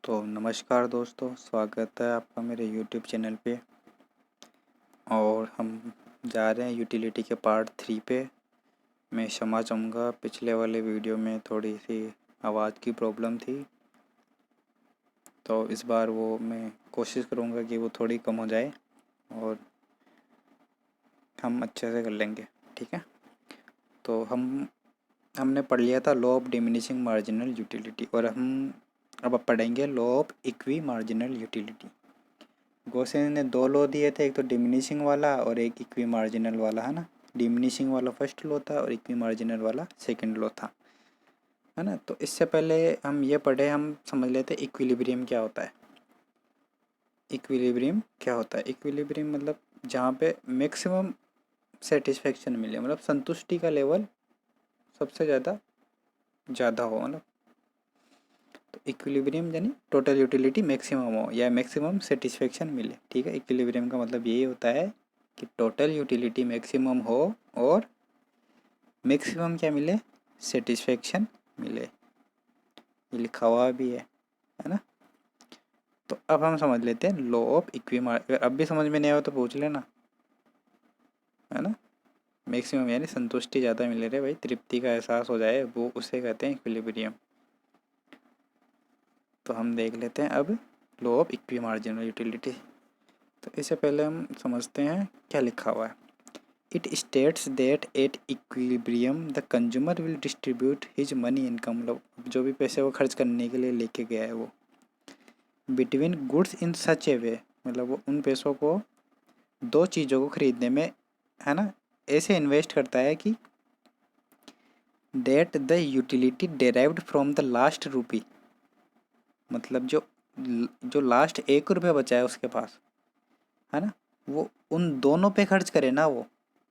तो नमस्कार दोस्तों, स्वागत है आपका मेरे YouTube चैनल पे। और हम जा रहे हैं यूटिलिटी के पार्ट 3 पे। मैं क्षमा चाहूँगा, पिछले वाले वीडियो में थोड़ी सी आवाज़ की प्रॉब्लम थी, तो इस बार वो मैं कोशिश करूँगा कि वो थोड़ी कम हो जाए और हम अच्छे से कर लेंगे। ठीक है। तो हमने पढ़ लिया था law of diminishing marginal utility, और हम अब पढ़ेंगे law of equi marginal utility. Gossen ने दो लॉ दिए थे, एक तो डिमिनिशिंग वाला और एक इक्वी मार्जिनल वाला, है ना। डिमिनिशिंग वाला फर्स्ट लॉ था और इक्वी मार्जिनल वाला सेकंड लॉ था, है ना। तो इससे पहले हम ये पढ़े, हम समझ लेते इक्विलिब्रियम क्या होता है। इक्विलिब्रियम क्या होता है? इक्विलिब्रियम मतलब जहाँ पे मैक्सिमम सेटिस्फेक्शन मिले, मतलब संतुष्टि का लेवल सबसे ज़्यादा हो, मतलब। तो इक्विलिब्रियम यानी टोटल यूटिलिटी मैक्सिमम हो या मैक्सिमम सेटिस्फेक्शन मिले। ठीक है। इक्विलिब्रियम का मतलब यही होता है कि टोटल यूटिलिटी मैक्सिमम हो और मैक्सिमम क्या मिले? सेटिस्फेक्शन मिले। ये लिखा हुआ भी है ना। तो अब हम समझ लेते हैं लॉ ऑफ इक्वी। अब भी समझ में नहीं आया तो पूछ लेना, है ना। मैक्सिमम यानी संतुष्टि ज़्यादा मिले रहे भाई, तृप्ति का एहसास हो जाए, वो उसे कहते हैं इक्विलिब्रियम। तो हम देख लेते हैं अब law of equi marginal utility. तो इससे पहले हम समझते हैं क्या लिखा हुआ है। It states that at equilibrium the consumer will distribute his money income, मतलब जो भी पैसे वो खर्च करने के लिए लेके गया है वो, बिटवीन गुड्स इन सच ए वे, मतलब वो उन पैसों को दो चीज़ों को खरीदने में, है ना, ऐसे इन्वेस्ट करता है कि that the utility derived from the last रूपी, मतलब जो जो लास्ट 1 रुपये बचा है उसके पास, है ना, वो उन दोनों पे खर्च करे ना। वो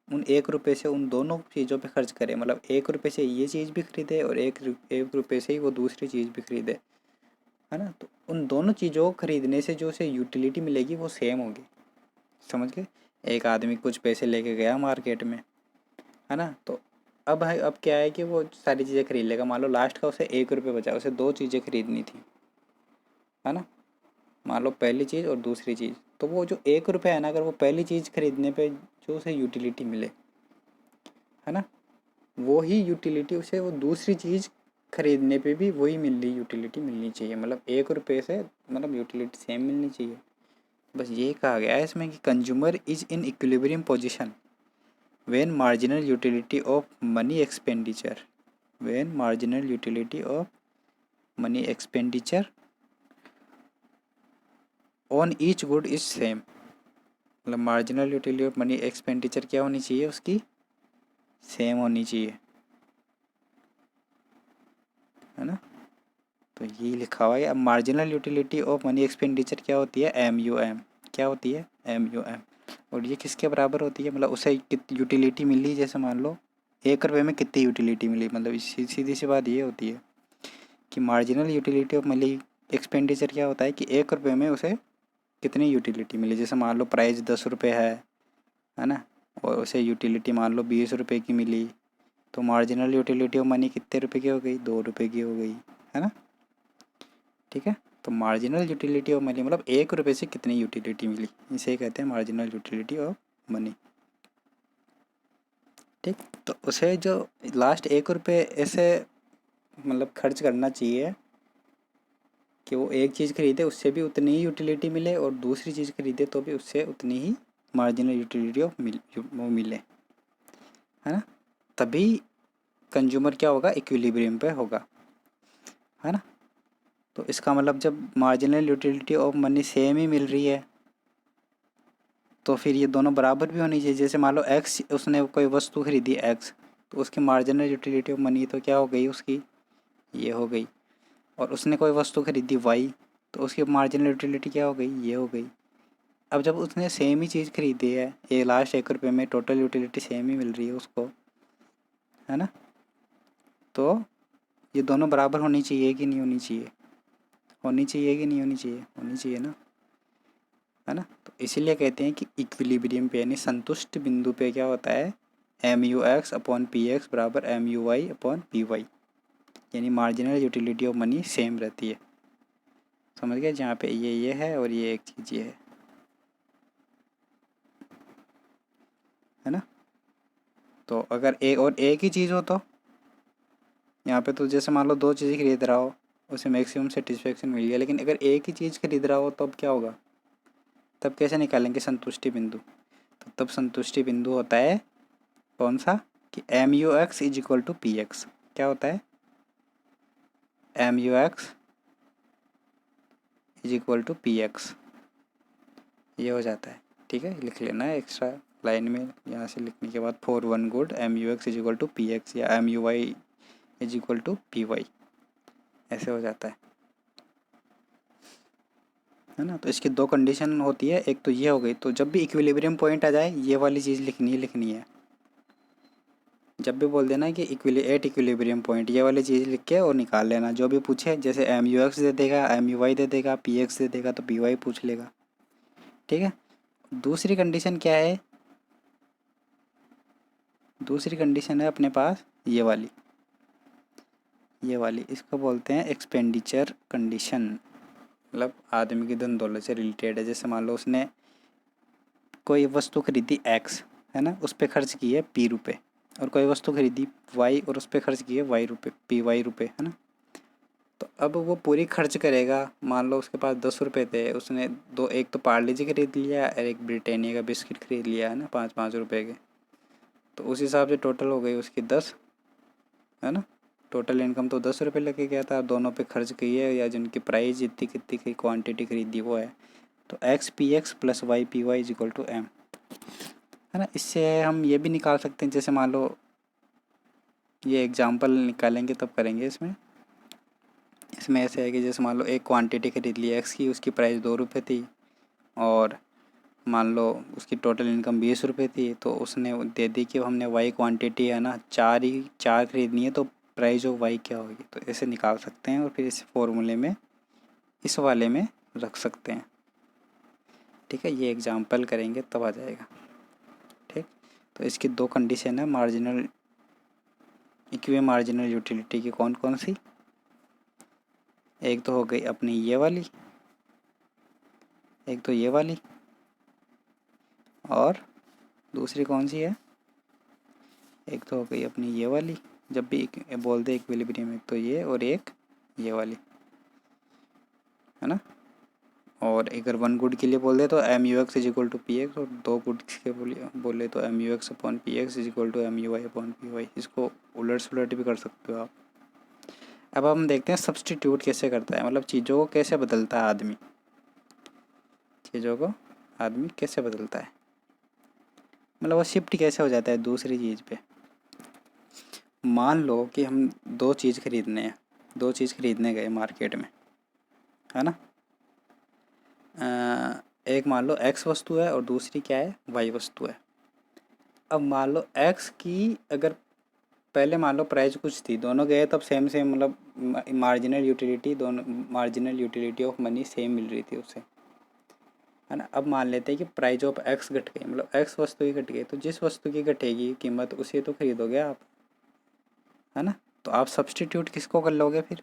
उन 1 रुपये से उन दोनों चीज़ों पे खर्च करे, मतलब 1 रुपये से ये चीज़ भी खरीदे और एक रुपये से ही वो दूसरी चीज़ भी खरीदे, है ना। तो उन दोनों चीज़ों को खरीदने से जो उसे यूटिलिटी मिलेगी वो सेम होगी। समझ गए? एक आदमी कुछ पैसे लेके गया मार्केट में, है ना। तो अब क्या है कि वो सारी चीज़ें खरीद लेगा। मान लो लास्ट का उसे 1 रुपये बचा, उसे दो चीज़ें खरीदनी थी, है ना। मान लो पहली चीज़ और दूसरी चीज़। तो वो जो 1 रुपये है ना, अगर वो पहली चीज़ खरीदने पे जो उसे यूटिलिटी मिले, है ना, वो ही यूटिलिटी उसे वो दूसरी चीज़ खरीदने पे भी वही यूटिलिटी मिलनी चाहिए। मतलब 1 रुपये से मतलब यूटिलिटी सेम मिलनी चाहिए। बस ये कहा गया है इसमें कि consumer is in equilibrium position when marginal utility of money expenditure, when marginal utility of money expenditure on each good is same. मतलब marginal utility of money expenditure क्या होनी चाहिए? उसकी सेम होनी चाहिए, है ना। तो ये लिखा हुआ है। अब marginal utility of money expenditure क्या होती है? MUM। क्या होती है? MUM। और ये किसके बराबर होती है? मतलब उसे कितनी यूटिलिटी मिली, जैसे मान लो 1 रुपये में कितनी यूटिलिटी मिली, मतलब सीधी सी बात ये होती है कि marginal utility of money expenditure क्या होता है कि 1 रुपये में उसे कितनी यूटिलिटी मिली। जैसे मान लो प्राइस 10 रुपये है ना, और उसे यूटिलिटी मान लो 20 रुपये की मिली, तो मार्जिनल यूटिलिटी ऑफ मनी कितने रुपए की हो गई? 2 रुपये की हो गई, है ना। ठीक है। तो मार्जिनल यूटिलिटी ऑफ मनी मतलब 1 रुपये से कितनी यूटिलिटी मिली, इसे कहते हैं मार्जिनल यूटिलिटी ऑफ मनी। ठीक। तो उसे जो लास्ट 1 रुपये ऐसे मतलब खर्च करना चाहिए कि वो एक चीज़ खरीदे उससे भी उतनी ही यूटिलिटी मिले, और दूसरी चीज़ खरीदे तो भी उससे उतनी ही मार्जिनल यूटिलिटी ऑफ वो मिले, है ना। तभी कंज्यूमर क्या होगा? इक्विलिब्रियम पे होगा, है ना। तो इसका मतलब जब marginal utility of money same ही मिल रही है तो फिर ये दोनों बराबर भी होनी चाहिए। जैसे मान लो एक्स, उसने कोई वस्तु खरीदी एक्स, तो उसकी मार्जिनल यूटिलिटी ऑफ मनी तो क्या हो गई उसकी? ये हो गई। और उसने कोई वस्तु खरीदी वाई, तो उसकी मार्जिनल यूटिलिटी क्या हो गई? ये हो गई। अब जब उसने सेम ही चीज़ खरीदी है, ये लास्ट 1 रुपये में टोटल यूटिलिटी सेम ही मिल रही है उसको, है ना। तो ये दोनों बराबर होनी चाहिए कि नहीं होनी चाहिए? होनी चाहिए कि नहीं होनी चाहिए? होनी चाहिए ना, है ना। तो इसीलिए कहते हैं कि इक्विलिब्रियम पे यानी संतुष्ट बिंदु पे क्या होता है? MUX/PX बराबर MUY/PY, यानी marginal utility of money same रहती है। समझ गए, जहाँ पे ये है और ये एक चीज़ ये है ना। तो अगर एक और एक ही चीज़ हो तो यहाँ पे तो जैसे मान लो दो चीज़ें खरीद रहा हो, उसे मैक्सिमम सेटिस्फेक्शन मिल गया, लेकिन अगर एक ही चीज़ खरीद रहा हो तो अब क्या होगा, तब कैसे निकालेंगे संतुष्टि बिंदु। तो तब संतुष्टि बिंदु होता है कौन सा, कि M U X is equal to P X. क्या होता है, M U X is equal to P X, ये हो जाता है। ठीक है, लिख लेना है एक्स्ट्रा लाइन में, यहाँ से लिखने के बाद for one good M U X is equal to P X या M U Y is equal to P Y, ऐसे हो जाता है ना। तो इसकी दो कंडीशन होती है, एक तो ये हो गई, तो जब भी इक्विलिब्रियम पॉइंट आ जाए ये वाली चीज़ लिखनी है। जब भी बोल देना कि एट इक्विलिब्रियम पॉइंट, ये वाली चीज़ लिख के और निकाल लेना। जो भी पूछे, जैसे एम यू एक्स दे देगा, एम यू वाई दे देगा, पी एक्स दे देगा तो पी वाई पूछ लेगा। ठीक है, दूसरी कंडीशन क्या है, दूसरी कंडीशन है अपने पास ये वाली, इसको बोलते हैं एक्सपेंडिचर कंडीशन। मतलब आदमी की धन दौलत से रिलेटेड है। जैसे मान लो उसने कोई वस्तु खरीदी एक्स, है ना, उस पर खर्च किए पी रुपये, और कोई वस्तु खरीदी वाई और उस पर खर्च किए वाई रुपये, पी वाई रुपये, है ना। तो अब वो पूरी खर्च करेगा। मान लो उसके पास 10 रुपये थे, उसने दो, एक तो पार्ले जी खरीद लिया और एक ब्रिटानिया का बिस्किट खरीद लिया, है ना, 5-5 रुपये के। तो उस हिसाब से टोटल हो गई उसकी 10, है ना। टोटल इनकम तो 10 रुपये लेके गया था, दोनों पे खर्च की है, या जिनकी प्राइस जितनी कितनी की क्वांटिटी खरीदी वो है। तो X P X plus Y P Y is equal to M, है ना। इससे हम ये भी निकाल सकते हैं, जैसे मान लो ये एग्जांपल निकालेंगे तब करेंगे इसमें। इसमें ऐसे है कि जैसे मान लो एक क्वांटिटी खरीद ली एक्स की, उसकी प्राइस 2 रुपये थी, और मान लो उसकी टोटल इनकम 20 रुपये थी, तो उसने दे दी कि हमने वाई क्वांटिटी, है ना, चार खरीदनी है, तो प्राइस ऑफ वाई क्या होगी। तो ऐसे निकाल सकते हैं और फिर इस फॉर्मूले में इस वाले में रख सकते हैं। ठीक है, ये एग्जांपल करेंगे तब आ जाएगा। ठीक, तो इसकी दो कंडीशन है मार्जिनल, इक्वी मार्जिनल यूटिलिटी की, कौन कौन सी, एक तो हो गई अपनी ये वाली, एक तो ये वाली, और दूसरी कौन सी है, एक तो हो गई अपनी ये वाली, जब भी बोल दे इक्विलिब्रियम, एक तो ये और एक ये वाली, है ना। और अगर वन गुड के लिए बोल दे तो M U X is equal to P X, और दो गुड के बोले तो M U X upon P X is equal to M U Y upon P Y. इसको उलट सुलट भी कर सकते हो आप। अब हम देखते हैं सब्सटीट्यूट कैसे करता है, मतलब चीज़ों को कैसे बदलता है आदमी, चीज़ों को आदमी कैसे बदलता है, मतलब वो शिफ्ट कैसे हो जाता है दूसरी चीज़ पे। मान लो कि हम दो चीज़ खरीदने हैं, दो चीज़ खरीदने गए मार्केट में, है ना। एक मान लो एक्स वस्तु है और दूसरी क्या है, वाई वस्तु है। अब मान लो एक्स की अगर पहले मान लो प्राइस कुछ थी, दोनों गए तब सेम सेम, मतलब मार्जिनल यूटिलिटी, दोनों marginal utility of money same मिल रही थी उसे, है ना। अब मान लेते हैं कि प्राइस ऑफ एक्स घट गई, मतलब एक्स वस्तु की घट गई, तो जिस वस्तु की घटेगी कीमत उसे तो खरीदोगे आप, है ना। तो आप सब्सटीट्यूट किसको कर लोगे फिर,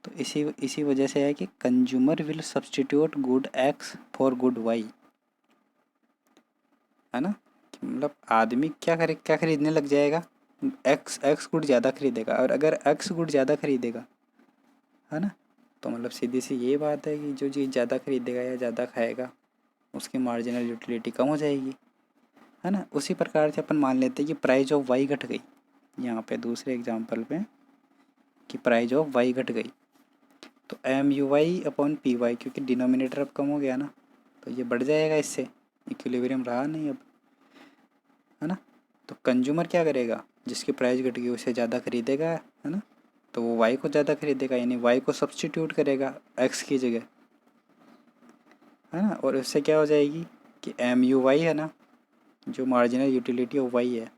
तो इसी वजह से है कि consumer will substitute good X for good Y, है ना। मतलब आदमी क्या खरीदने लग जाएगा, एक्स गुड ज़्यादा खरीदेगा, और अगर एक्स गुड ज़्यादा खरीदेगा, है ना, तो मतलब सीधी सी ये बात है कि जो चीज़ ज़्यादा खरीदेगा या ज़्यादा खाएगा उसकी मार्जिनल यूटिलिटी कम हो जाएगी, है ना। उसी प्रकार से अपन मान लेते हैं कि प्राइस ऑफ वाई घट गई, यहाँ पे दूसरे एग्जांपल पे कि प्राइस ऑफ वाई घट गई, तो M U Y upon P Y, क्योंकि डिनोमिनेटर अब कम हो गया ना, तो ये बढ़ जाएगा, इससे इक्विलिब्रियम रहा नहीं अब, है ना। तो कंज्यूमर क्या करेगा, जिसकी प्राइस घट गई उसे ज़्यादा खरीदेगा, है ना। तो वो वाई को ज़्यादा खरीदेगा, यानी वाई को सब्सटीट्यूट करेगा एक्स की जगह, है ना। और उससे क्या हो जाएगी कि एम यू वाई, है ना, जो मार्जिनल यूटिलिटी ऑफ वाई है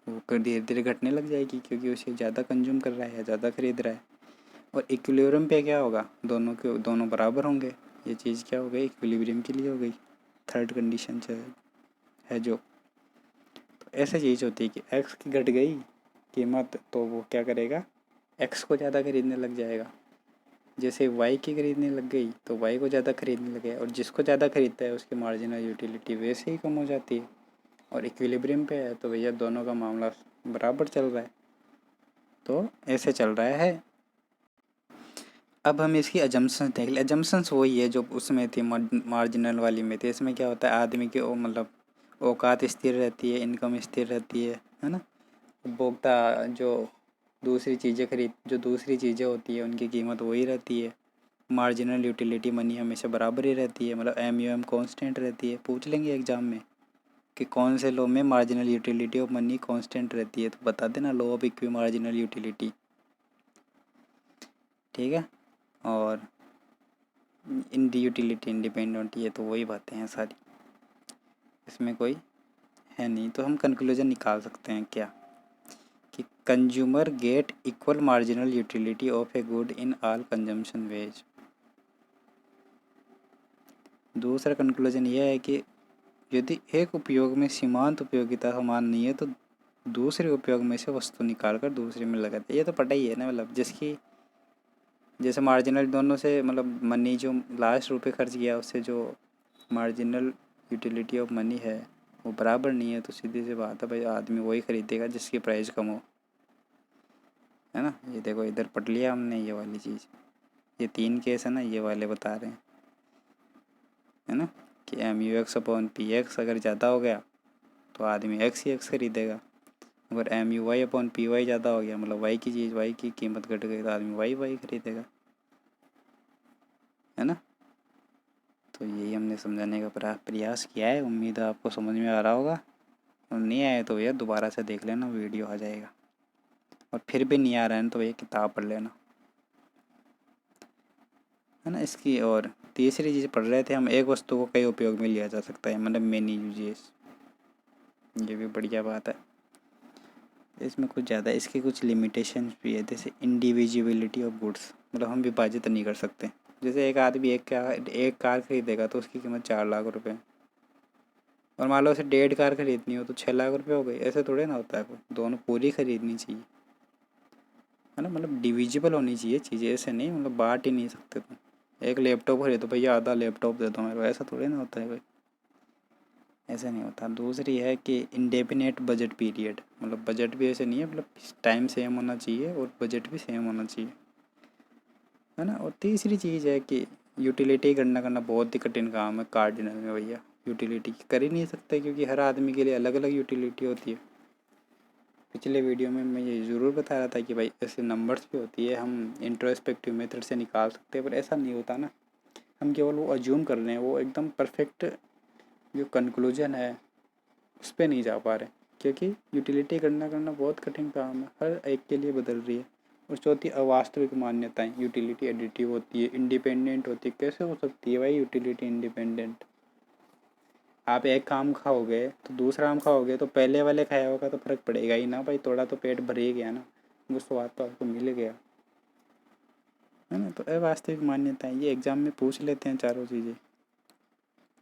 वो धीरे धीरे घटने लग जाएगी, क्योंकि उसे ज़्यादा कंज्यूम कर रहा है या ज़्यादा खरीद रहा है। और इक्विलिब्रियम पे क्या होगा, दोनों बराबर होंगे। ये चीज़ क्या हो गई, इक्विलिब्रियम के लिए हो गई, थर्ड कंडीशन है जो। तो ऐसे चीज़ होती है कि एक्स की घट गई कीमत, तो वो क्या करेगा, एक्स को ज़्यादा खरीदने लग जाएगा, जैसे वाई की खरीदने लग गई तो वाई को ज़्यादा खरीदने लगे, और जिसको ज़्यादा खरीदता है उसकी मार्जिनल यूटिलिटी वैसे ही कम हो जाती है। और इक्विलिब्रियम पे है तो भैया दोनों का मामला बराबर चल रहा है, तो ऐसे चल रहा है। अब हम इसकी अजम्पशंस देख लें। अजम्पशंस वही है जो उसमें थी, मार्जिनल वाली में थी। इसमें क्या होता है, आदमी की मतलब औकात स्थिर रहती है, इनकम स्थिर रहती है ना। उपभोक्ता जो दूसरी चीज़ें होती है उनकी कीमत वही रहती है। मार्जिनल यूटिलिटी मनी हमेशा बराबर ही रहती है, मतलब MUM कांस्टेंट रहती है। पूछ लेंगे एग्जाम में कि कौन से लॉ में marginal utility of money constant रहती है, तो बता देना law of equi marginal utility, ठीक है। और इन दी यूटिलिटी इंडिपेंडेंट, ये तो वही बातें हैं सारी, इसमें कोई है नहीं। तो हम कंक्लूजन निकाल सकते हैं क्या, कि consumer get equal marginal utility of a good in all consumption ways. दूसरा कंक्लूजन यह है कि यदि एक उपयोग में सीमांत उपयोगिता समान नहीं है तो दूसरे उपयोग में से वस्तु निकाल कर दूसरे में लगाते। ये तो पता ही है ना, मतलब जिसकी जैसे मार्जिनल दोनों से, मतलब मनी जो लास्ट रुपये खर्च किया उससे जो मार्जिनल यूटिलिटी ऑफ मनी है वो बराबर नहीं है, तो सीधी सी बात है भाई आदमी वही खरीदेगा जिसकी प्राइस कम हो, है ना। ये देखो इधर पढ़ लिया हमने ये वाली चीज़, ये 3 केस है ना, ये वाले बता रहे हैं, है ना, कि MUX/PX अगर ज़्यादा हो गया तो आदमी XY खरीदेगा। अगर MUY/PY ज़्यादा हो गया, मतलब वाई की चीज़, वाई की कीमत घट गई तो आदमी वाई खरीदेगा, है ना। तो यही हमने समझाने का प्रयास किया है। उम्मीद है आपको समझ में आ रहा होगा, और नहीं आए तो भैया दोबारा से देख लेना, वीडियो आ जाएगा। और फिर भी नहीं आ रहा है तो भैया किताब पढ़ लेना, है ना। इसकी और तीसरी चीज़ पढ़ रहे थे हम, एक वस्तु को कई उपयोग में लिया जा सकता है, मतलब मेनी यूजेस, ये भी बढ़िया बात है। इसमें कुछ ज़्यादा इसके कुछ लिमिटेशंस भी है, जैसे इंडिविजिबिलिटी ऑफ गुड्स, मतलब हम विभाजित नहीं कर सकते। जैसे एक आदमी एक कार खरीदेगा तो उसकी कीमत 4 लाख रुपए, और मान लो उसे 1.5 कार खरीदनी हो तो 6 लाख रुपए हो गई। ऐसे थोड़े ना होता है, कोई दोनों पूरी खरीदनी चाहिए, है ना। मतलब डिविजिबल होनी चाहिए चीज़ें, ऐसे नहीं मतलब बांट ही नहीं सकते तुम। एक लैपटॉप खरीदो भैया आधा लैपटॉप दे दो मेरे को, ऐसा थोड़े ना होता है भाई, ऐसे नहीं होता। दूसरी है कि इंडेफिनेट बजट पीरियड, मतलब बजट भी ऐसे नहीं है, मतलब टाइम सेम होना चाहिए और बजट भी सेम होना चाहिए, है ना। और तीसरी चीज़ है कि यूटिलिटी गणना करना बहुत ही कठिन काम है कार्डिनल में भैया। यूटिलिटी कर ही नहीं सकते क्योंकि हर आदमी के लिए अलग अलग यूटिलिटी होती है। पिछले वीडियो में मैं ये ज़रूर बता रहा था कि भाई ऐसे नंबर्स भी होती है, हम इंट्रोस्पेक्टिव मेथड से निकाल सकते हैं, पर ऐसा नहीं होता ना। हम केवल वो अज्यूम कर रहे हैं, वो एकदम परफेक्ट जो कंक्लूजन है उस पर नहीं जा पा रहे, क्योंकि यूटिलिटी गणना करना बहुत कठिन काम है, हर एक के लिए बदल रही है। और चौथी अवास्तविक मान्यताएं, यूटिलिटी एडिटिव होती है, इंडिपेंडेंट होती है। कैसे हो सकती है भाई यूटिलिटी इंडिपेंडेंट? आप एक आम खाओगे तो दूसरा आम खाओगे तो पहले वाले खाया होगा तो फर्क पड़ेगा ही ना भाई, थोड़ा तो पेट भर ही गया ना, वो स्वाद तो आपको मिल गया, है ना। तो अवास्तविक मान्यताएं ये एग्जाम में पूछ लेते हैं, चारों चीज़ें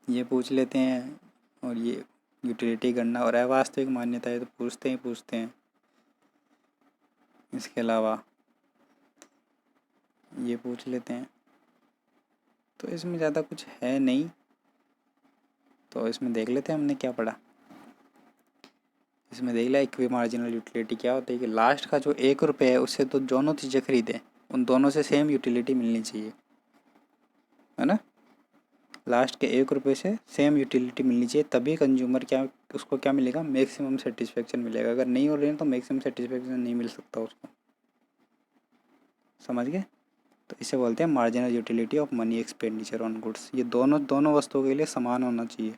ये पूछ लेते हैं, और ये यूटिलिटी गणना और अवास्तविक मान्यताएं तो पूछते हैं। इसके अलावा ये पूछ लेते हैं, तो इसमें ज़्यादा कुछ है नहीं। तो इसमें देख लेते हैं हमने क्या पढ़ा। इसमें देख लिया इक्वी मार्जिनल यूटिलिटी क्या होता है, कि लास्ट का जो 1 रुपये है उससे तो दोनों चीज़ें खरीदें, उन दोनों से सेम यूटिलिटी मिलनी चाहिए, है ना। लास्ट के 1 रुपये से सेम यूटिलिटी मिलनी चाहिए, तभी कंज्यूमर उसको क्या मिलेगा, मैक्सिमम सेटिस्फेक्शन मिलेगा। अगर नहीं हो रही है तो मैक्सिमम सेटिस्फेक्शन नहीं मिल सकता उसको, समझ गए। तो इसे बोलते हैं marginal utility of money expenditure on goods. ये दोनों वस्तुओं के लिए समान होना चाहिए,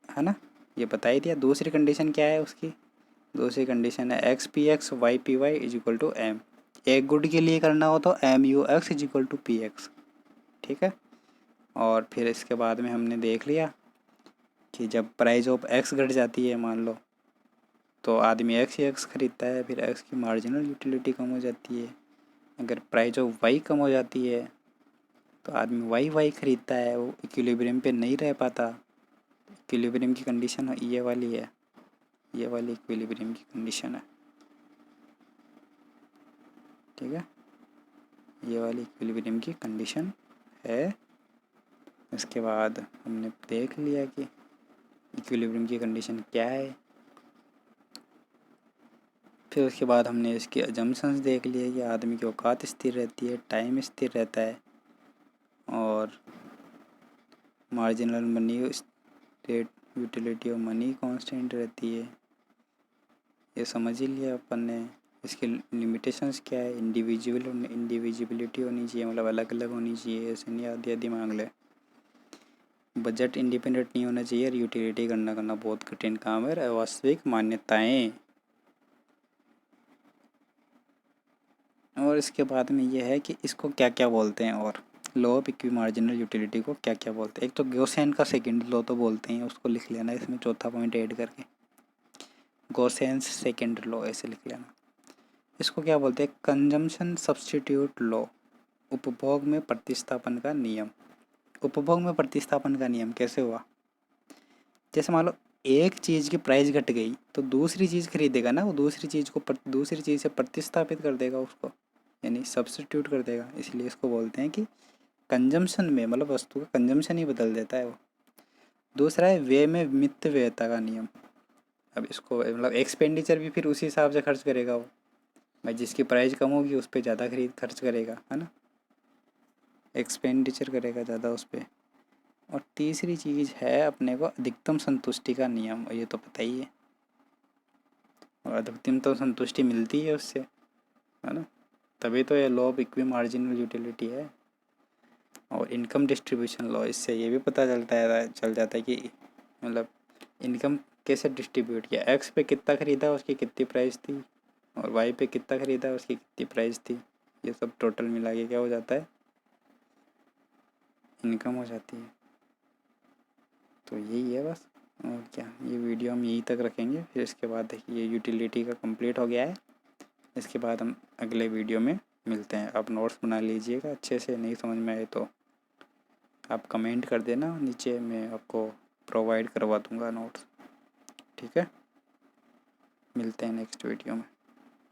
है ना। ये बता ही दिया। दूसरी कंडीशन क्या है उसकी, दूसरी कंडीशन है XPX/YPY is equal to M। एक गुड के लिए करना हो तो MUX is equal to PX, ठीक है। और फिर इसके बाद में हमने देख लिया कि जब प्राइस ऑफ X घट जाती है मान लो, तो आदमी XY खरीदता है, फिर X की मार्जिनल यूटिलिटी कम हो जाती है। अगर प्राइस ऑफ Y कम हो जाती है तो आदमी YY खरीदता है, वो इक्विलिब्रियम पे नहीं रह पाता। इक्विलिब्रियम की कंडीशन ये वाली है, ये वाली इक्विलिब्रियम की कंडीशन है, ठीक है। ये वाली इक्विलिब्रियम की कंडीशन है। इसके बाद हमने देख लिया कि इक्विलिब्रियम की कंडीशन क्या है। फिर उसके बाद हमने इसके अजम्पशंस देख लिए कि आदमी की औकात स्थिर रहती है, टाइम स्थिर रहता है और marginal money state utility of money constant रहती है। ये समझ ही लिया अपन ने। इसके लिमिटेशंस क्या है, इंडिविजुअलिटी होनी चाहिए, मतलब अलग अलग होनी चाहिए, ऐसे नहीं आधी आधी मांग ले। बजट इंडिपेंडेंट नहीं होना चाहिए और यूटिलिटी करना बहुत कठिन काम है। वास्तविक मान्यताएं, और इसके बाद में ये है कि इसको क्या क्या बोलते हैं, और law of equi marginal utility को क्या क्या बोलते हैं। एक तो गॉसेन का सेकंड लॉ तो बोलते हैं, उसको लिख लेना इसमें चौथा पॉइंट ऐड करके, गॉसेंस सेकंड लॉ ऐसे लिख लेना। इसको क्या बोलते हैं, कंजम्पशन सब्स्टिट्यूट लॉ, उपभोग में प्रतिस्थापन का नियम। उपभोग में प्रतिस्थापन का नियम कैसे हुआ, जैसे मान लो एक चीज़ की प्राइस घट गई तो दूसरी चीज़ खरीदेगा ना, वो दूसरी चीज़ को दूसरी चीज़ से प्रतिस्थापित कर देगा उसको, यानी सब्स्टिट्यूट कर देगा। इसलिए इसको बोलते हैं कि कंजम्पशन में, मतलब वस्तु का कंजम्पशन ही बदल देता है वो। दूसरा है वे में मितव्ययता का नियम। अब इसको मतलब एक्सपेंडिचर भी फिर उसी हिसाब से खर्च करेगा वो, भाई जिसकी प्राइस कम होगी उस पर ज़्यादा खर्च करेगा, है ना, एक्सपेंडिचर करेगा ज़्यादा उस पर। और तीसरी चीज़ है अपने को अधिकतम संतुष्टि का नियम, और ये तो पता ही है, और अधिकतम तो संतुष्टि मिलती है उससे, है ना, तभी तो ये law of equi marginal utility है। और इनकम डिस्ट्रीब्यूशन लॉ, इससे ये भी पता चल जाता है कि मतलब इनकम कैसे डिस्ट्रीब्यूट किया, एक्स पे कितना ख़रीदा उसकी कितनी प्राइस थी, और वाई पे कितना ख़रीदा उसकी कितनी प्राइस थी, ये सब टोटल मिला के क्या हो जाता है, इनकम हो जाती है। तो यही है बस, और क्या, ये वीडियो हम यहीं तक रखेंगे। फिर इसके बाद देखिए यूटिलिटी का कंप्लीट हो गया है। इसके बाद हम अगले वीडियो में मिलते हैं। आप नोट्स बना लीजिएगा अच्छे से, नहीं समझ में आए तो आप कमेंट कर देना नीचे, मैं आपको प्रोवाइड करवा दूँगा नोट्स। ठीक है, मिलते हैं नेक्स्ट वीडियो में।